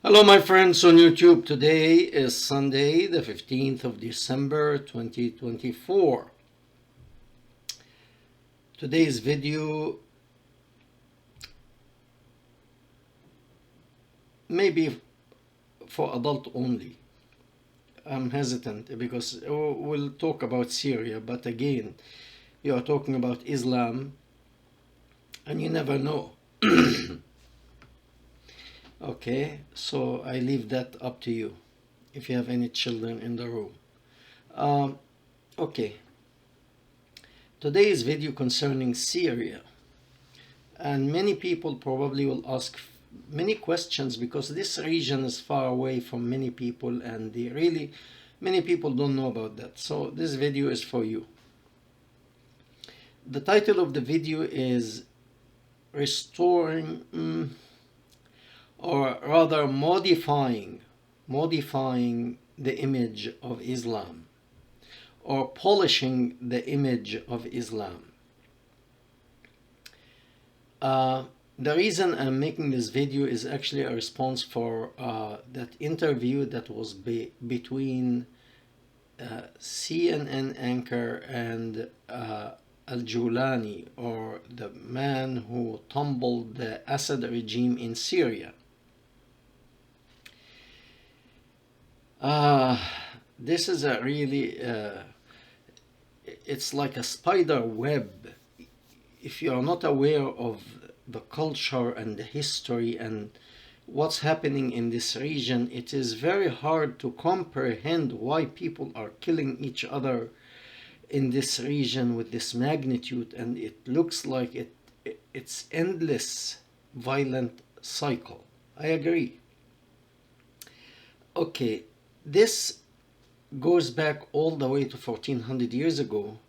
Hello, my friends on YouTube. Today is Sunday, the 15th of December 2024. Today's video may be for adult only. I'm hesitant because we'll talk about Syria, but again, you are talking about Islam and you never know. Okay, so I leave that up to you if you have any children in the room. Okay, today's video concerning Syria, and many people probably will ask many questions because this region is far away from many people, and many people don't know about that. So this video is for you. The title of the video is restoring or rather modifying the image of Islam, or polishing the image of Islam. The reason I'm making this video is actually a response for that interview that was between CNN anchor and Al-Julani, or the man who tumbled the Assad regime in Syria. This is a really, it's like a spider web. If you are not aware of the culture and the history and what's happening in this region, it is very hard to comprehend why people are killing each other in this region with this magnitude, and it looks like it's endless violent cycle. I agree. Okay, this goes back all the way to 1400 years ago.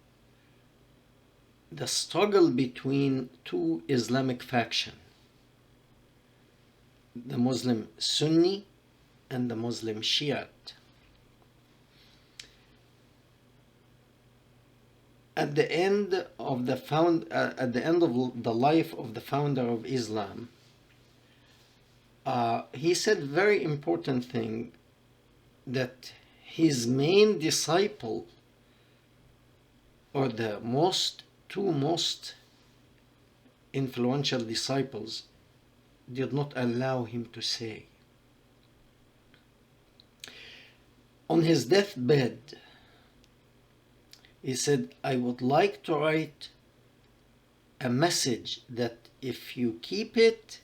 The struggle between two Islamic factions, the Muslim Sunni and the Muslim Shiite. At the end of the life of the founder of Islam, he said very important thing, that his main disciple, or the two most influential disciples, did not allow him to say. On his deathbed, he said, I would like to write a message that if you keep it,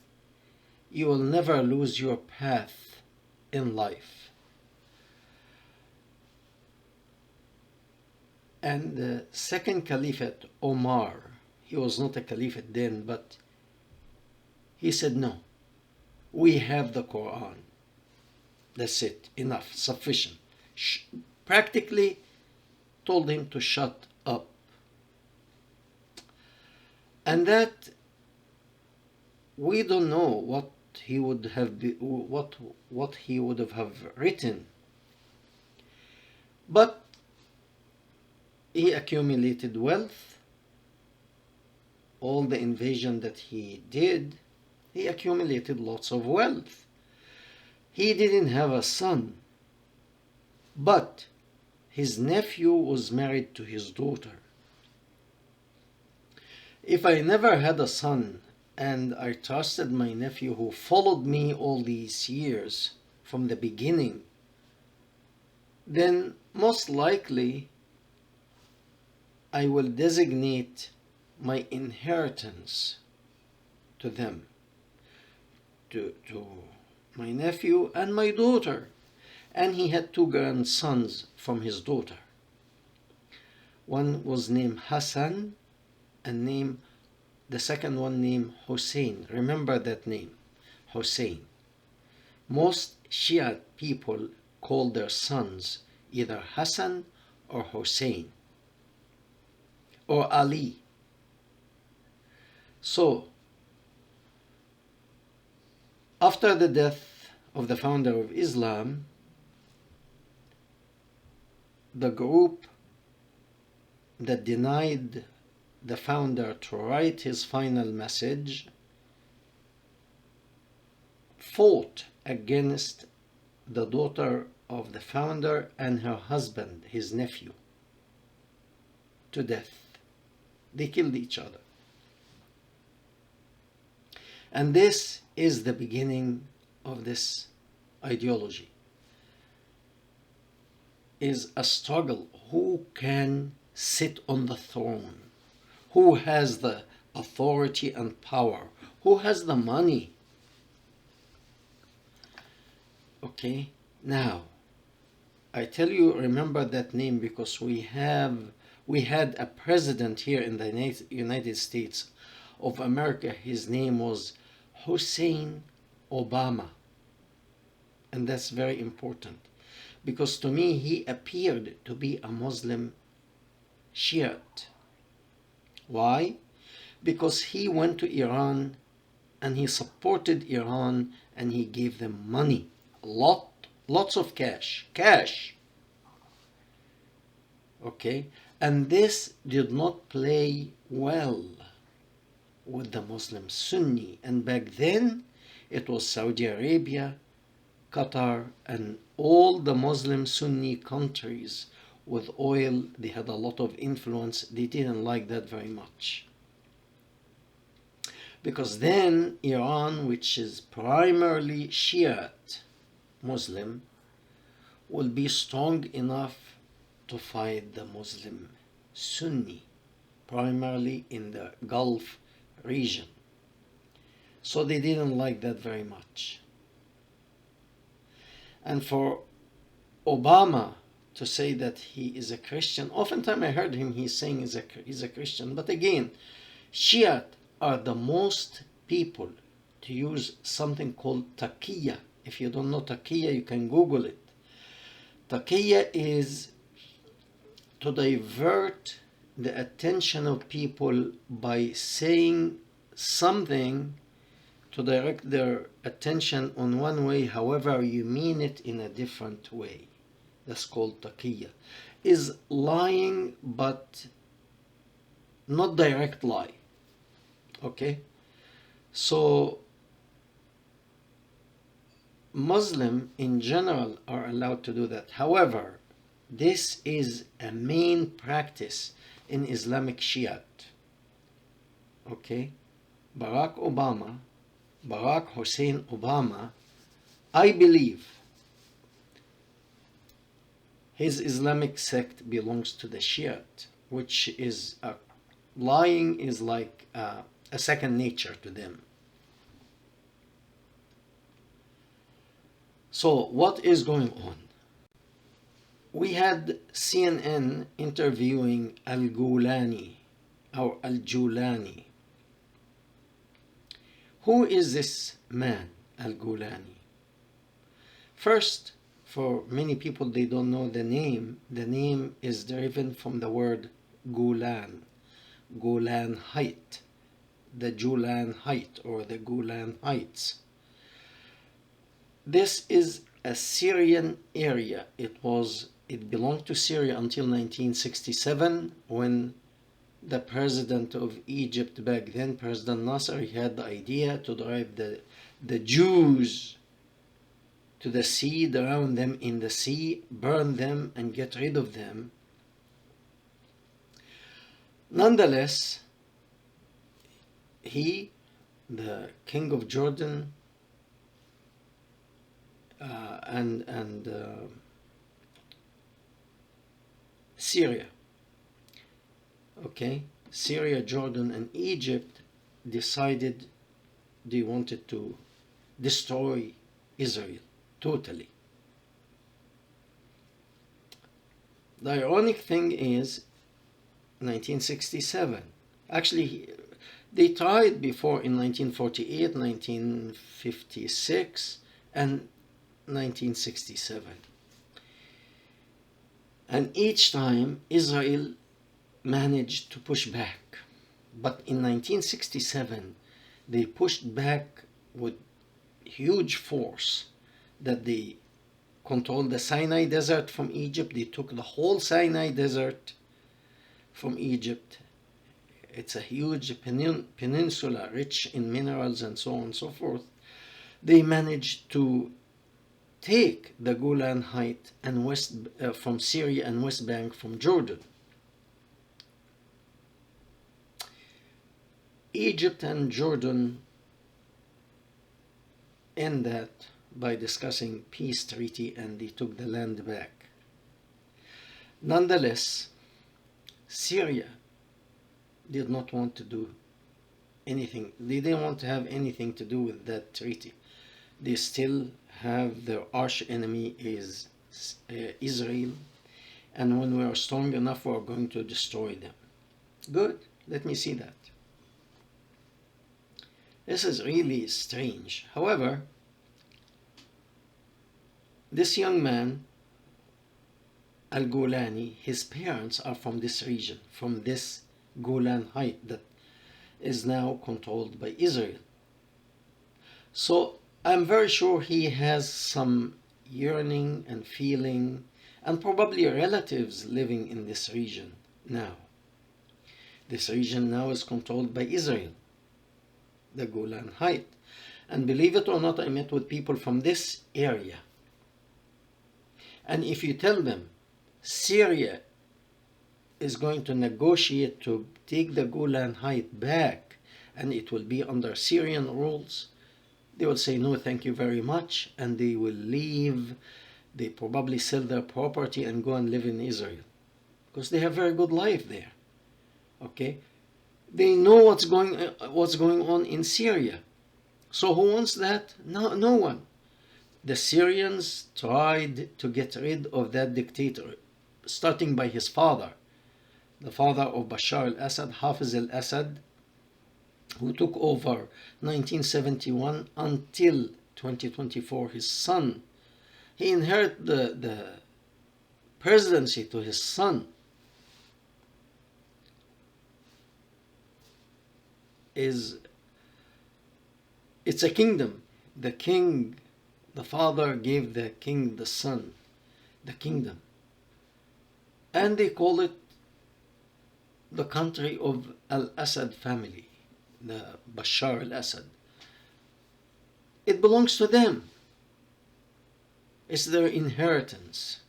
you will never lose your path in life. And the second caliphate, Omar, he was not a caliphate then, but he said, no, we have the Quran. That's it, enough, sufficient. Practically told him to shut up. And that we don't know what he would have what he would have written, but he accumulated wealth. All the invasion that he did, he accumulated lots of wealth. He didn't have a son, but his nephew was married to his daughter. If I never had a son and I trusted my nephew who followed me all these years from the beginning, then most likely I will designate my inheritance to them, to my nephew and my daughter. And he had two grandsons from his daughter. One was named Hassan, and the second one named Hussein. Remember that name, Hussein. Most Shia people call their sons either Hassan or Hussein or Ali. So, after the death of the founder of Islam, the group that denied the founder to write his final message fought against the daughter of the founder and her husband, his nephew, to death. They killed each other. And this is the beginning of this ideology. Is a struggle. Who can sit on the throne? Who has the authority and power? Who has the money? Okay, now I tell you, remember that name because we had a president here in the United States of America. His name was Hussein Obama, and that's very important because to me he appeared to be a Muslim Shiite. Why? Because he went to Iran and he supported Iran and he gave them money, lots of cash. Okay, and this did not play well with the Muslim Sunni, and back then it was Saudi Arabia, Qatar, and all the Muslim Sunni countries with oil. They had a lot of influence. They didn't like that very much. Because then Iran, which is primarily Shiite Muslim, will be strong enough to fight the Muslim Sunni, primarily in the Gulf region. So they didn't like that very much. And for Obama to say that he is a Christian, oftentimes I heard him, he's saying he's a Christian. But again, Shiite are the most people to use something called taqiyya. If you don't know taqiyya, you can Google it. Taqiyya is to divert the attention of people by saying something to direct their attention on one way, however you mean it in a different way. That's called taqiyya. Is lying, but not direct lie. Okay? So Muslim in general are allowed to do that. However, this is a main practice in Islamic Shiite. Okay? Barack Hussein Obama, I believe his Islamic sect belongs to the Shiite, which is lying is like a second nature to them. So what is going on? We had CNN interviewing Al-Gulani or Al-Julani. Who is this man, Al-Gulani? First, for many people, they don't know the name. The name is derived from the word Golan, Golan Height, the Julan Height or the Golan Heights. This is a Syrian area. It belonged to Syria until 1967, when the president of Egypt back then, President Nasser, he had the idea to drive the Jews to the sea, drown them in the sea, burn them, and get rid of them. Nonetheless, he, the king of Jordan, and Syria, okay, Syria, Jordan, and Egypt decided they wanted to destroy Israel totally. The ironic thing is 1967. Actually, they tried before in 1948, 1956, and 1967. And each time Israel managed to push back. But in 1967, they pushed back with huge force, that they controlled the Sinai Desert from Egypt. They took the whole Sinai Desert from Egypt. It's a huge peninsula rich in minerals and so on and so forth. they managed to take the Golan Heights and from Syria and West Bank from Jordan. Egypt and Jordan end that by discussing peace treaty, and they took the land back. Nonetheless, Syria did not want to do anything. They didn't want to have anything to do with that treaty. They still have their arch enemy is Israel, and when we are strong enough, we are going to destroy them. Good, let me see that. This is really strange. However, this young man, Al-Golani, his parents are from this region, from this Golan Height that is now controlled by Israel. So I'm very sure he has some yearning and feeling, and probably relatives living in this region now. This region now is controlled by Israel, the Golan Height. And believe it or not, I met with people from this area. And if you tell them Syria is going to negotiate to take the Golan Height back and it will be under Syrian rules, they will say no, thank you very much, and they will leave. They probably sell their property and go and live in Israel because they have very good life there. Okay, they know what's going on in Syria. So who wants that? No one. The Syrians tried to get rid of that dictator, starting by his father, the father of Bashar al-Assad, Hafiz al-Assad, who took over 1971 until 2024. His son, he inherited the presidency to his son. It's a kingdom. The king, the father gave the king, the son, the kingdom. And they call it the country of Al-Assad family, the Bashar al-Assad. It belongs to them. It's their inheritance.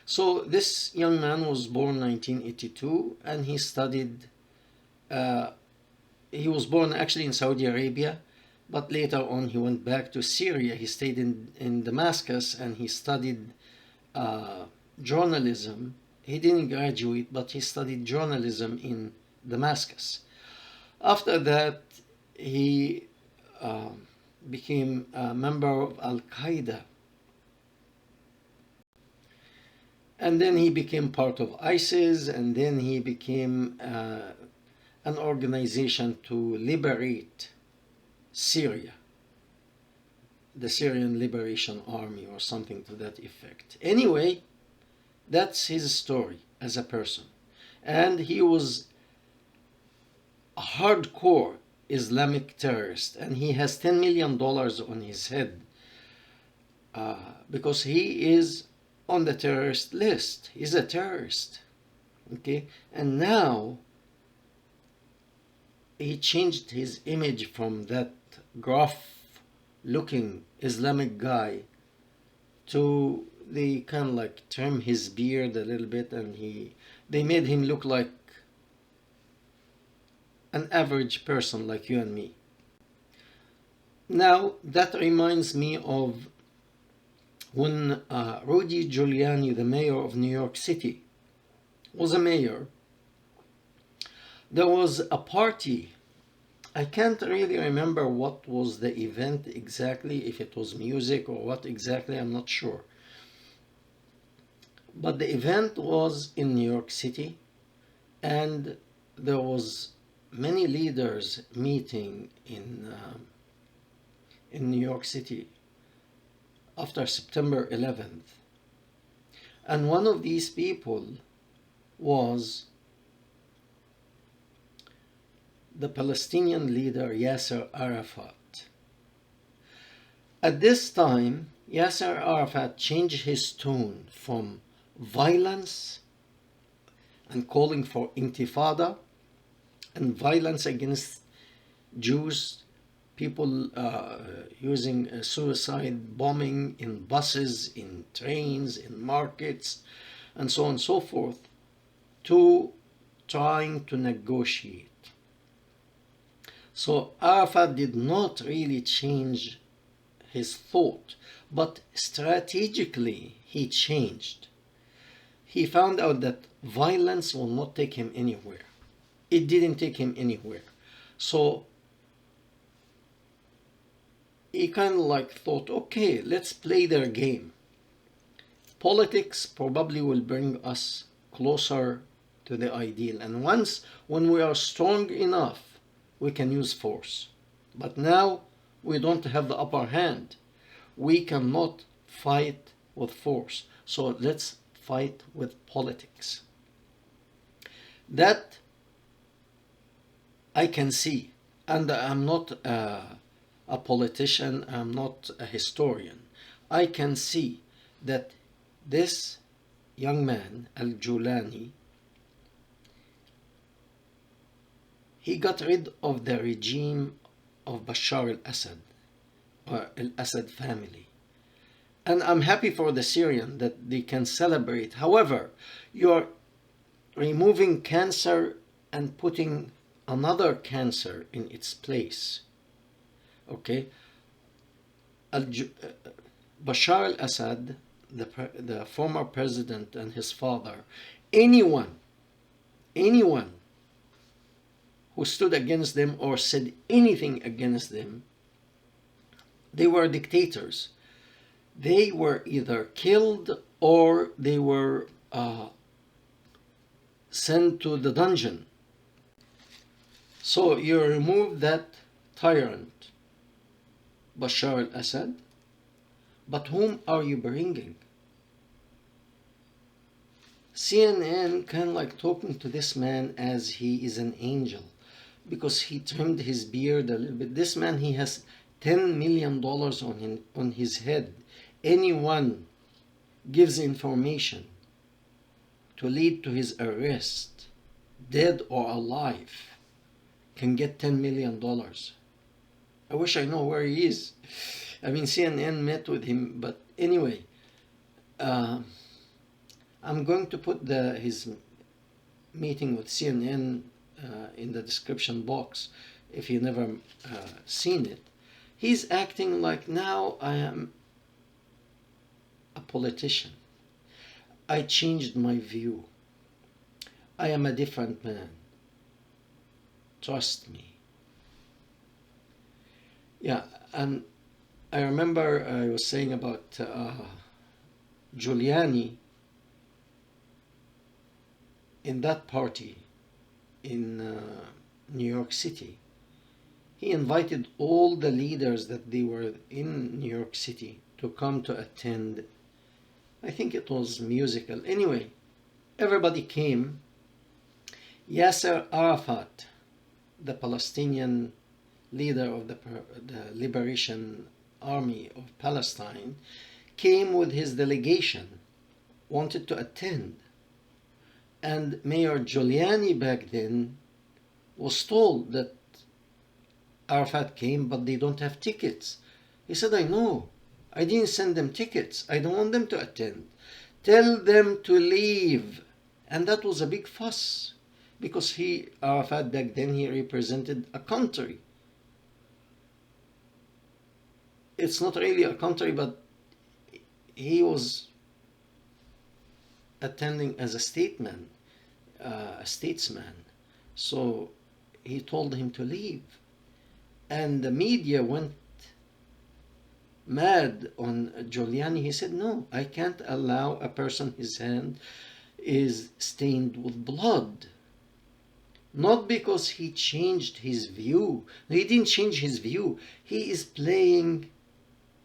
So this young man was born 1982, and he studied, he was born actually in Saudi Arabia, but later on he went back to Syria. He stayed in Damascus, and he studied journalism. He didn't graduate, but he studied journalism in Damascus. After that, he became a member of Al-Qaeda. And then he became part of ISIS, and then he became an organization to liberate Syria, the Syrian Liberation Army or something to that effect. Anyway, that's his story as a person. And he was a hardcore Islamic terrorist, and he has $10 million on his head because he is on the terrorist list. He's a terrorist. Okay? And now he changed his image from that gruff-looking Islamic guy to, they kind of like trim his beard a little bit, and they made him look like an average person like you and me. Now, that reminds me of when Rudy Giuliani, the mayor of New York City, was a mayor. There was a party. I can't really remember what was the event exactly, if it was music or what exactly, I'm not sure. But the event was in New York City, and there was many leaders meeting in New York City after September 11th. And one of these people was the Palestinian leader Yasser Arafat. At this time, Yasser Arafat changed his tone from violence and calling for intifada and violence against Jews people using suicide bombing in buses, in trains, in markets, and so on and so forth, to trying to negotiate. So Arafat did not really change his thought, but strategically he changed. He found out that violence will not take him anywhere. It didn't take him anywhere. So he kind of like thought, okay, let's play their game. Politics probably will bring us closer to the ideal. And when we are strong enough, we can use force. But now we don't have the upper hand. We cannot fight with force. So let's fight with politics. That I can see. And I'm not a politician, I'm not a historian. I can see that this young man, Al-Julani, he got rid of the regime of Bashar al-Assad, or al-Assad family. And I'm happy for the Syrian that they can celebrate. However, you're removing cancer and putting another cancer in its place. Okay? Bashar al-Assad, the former president, and his father, anyone who stood against them or said anything against them, they were dictators. They were either killed or they were sent to the dungeon. So you remove that tyrant, Bashar al-Assad, but whom are you bringing? CNN kind of like talking to this man as he is an angel, because he trimmed his beard a little bit. This man, he has $10 million on his head. Anyone gives information to lead to his arrest, dead or alive, can get $10 million. I wish I know where he is. I mean, CNN met with him, but anyway, I'm going to put his meeting with CNN in the description box if you never seen it. He's acting like, now I am a politician. I changed my view. I am a different man. Trust me. Yeah, and I remember I was saying about Giuliani in that party in New York City. He invited all the leaders that they were in New York City to come to attend. I think it was musical. Anyway, everybody came. Yasser Arafat, the Palestinian leader of the Liberation Army of Palestine, came with his delegation, wanted to attend. And Mayor Giuliani back then was told that Arafat came, but they don't have tickets. He said, I know. I didn't send them tickets. I don't want them to attend. Tell them to leave. And that was a big fuss, because Arafat back then, he represented a country. It's not really a country, but he was attending as a statesman. So he told him to leave. And the media went mad on Giuliani. He said, no, I can't allow a person, his hand is stained with blood. Not because he changed his view. He didn't change his view. He is playing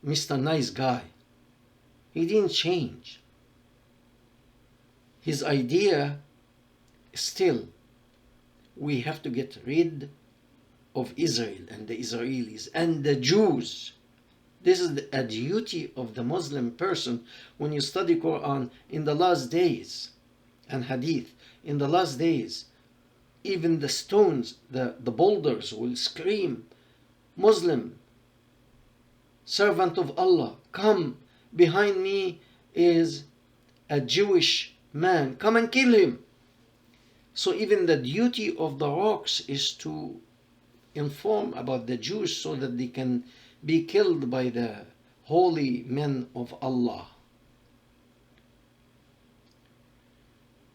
Mr. Nice Guy. He didn't change. His idea, still, we have to get rid of Israel and the Israelis and the Jews. This is a duty of the Muslim person when you study Quran in the last days and Hadith. In the last days, even the stones, the boulders will scream, Muslim, servant of Allah, come, behind me is a Jewish man, come and kill him. So even the duty of the rocks is to inform about the Jews so that they can be killed by the holy men of Allah.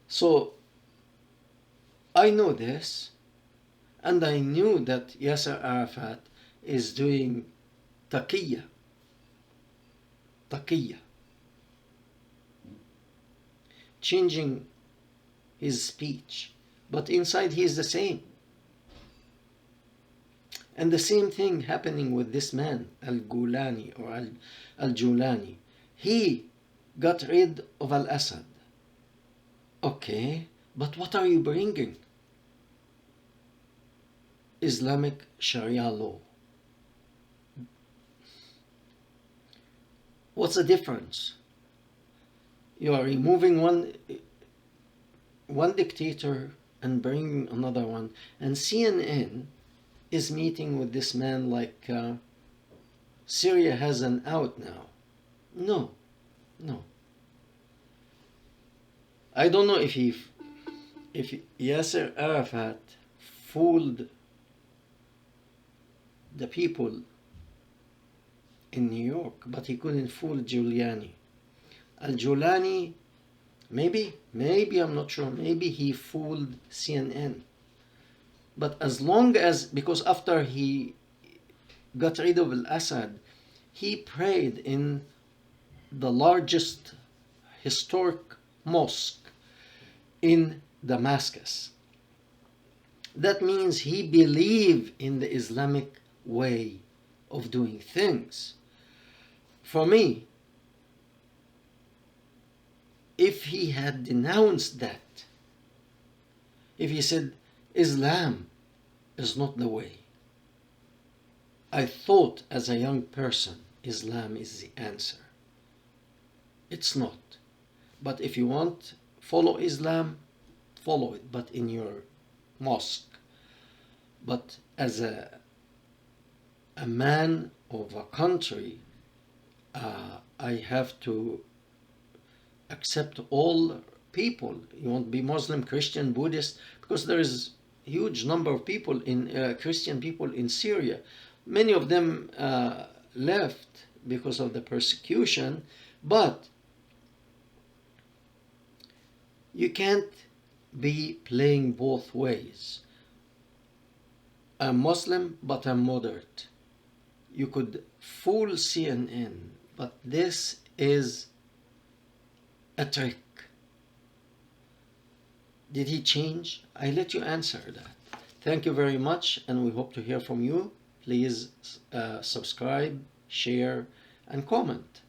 So I know this, and I knew that Yasser Arafat is doing taqiyya, changing his speech, but inside he is the same. And the same thing happening with this man, Al-Gulani or Al-Julani. He got rid of Al-Assad. Okay, but what are you bringing? Islamic Sharia law. What's the difference? You are removing one dictator and bringing another one, and CNN is meeting with this man like Syria has an out now. No. I don't know if Yasser Arafat fooled the people in New York, but he couldn't fool Giuliani. Al-Julani, maybe I'm not sure, maybe he fooled CNN. But as long as, because after he got rid of Al-Assad, he prayed in the largest historic mosque in Damascus. That means he believed in the Islamic way of doing things. For me, if he had denounced that, if he said Islam is not the way, I thought as a young person Islam is the answer. It's not. But if you want follow Islam, follow it, but in your mosque. But as a man of a country, I have to accept all people. You won't be Muslim, Christian, Buddhist, because there is a huge number of people in Christian people in Syria. Many of them left because of the persecution, but you can't be playing both ways. I'm Muslim, but I'm moderate. You could fool CNN, but this is a trick. Did he change? I let you answer that. Thank you very much, and we hope to hear from you. Please subscribe, share, and comment.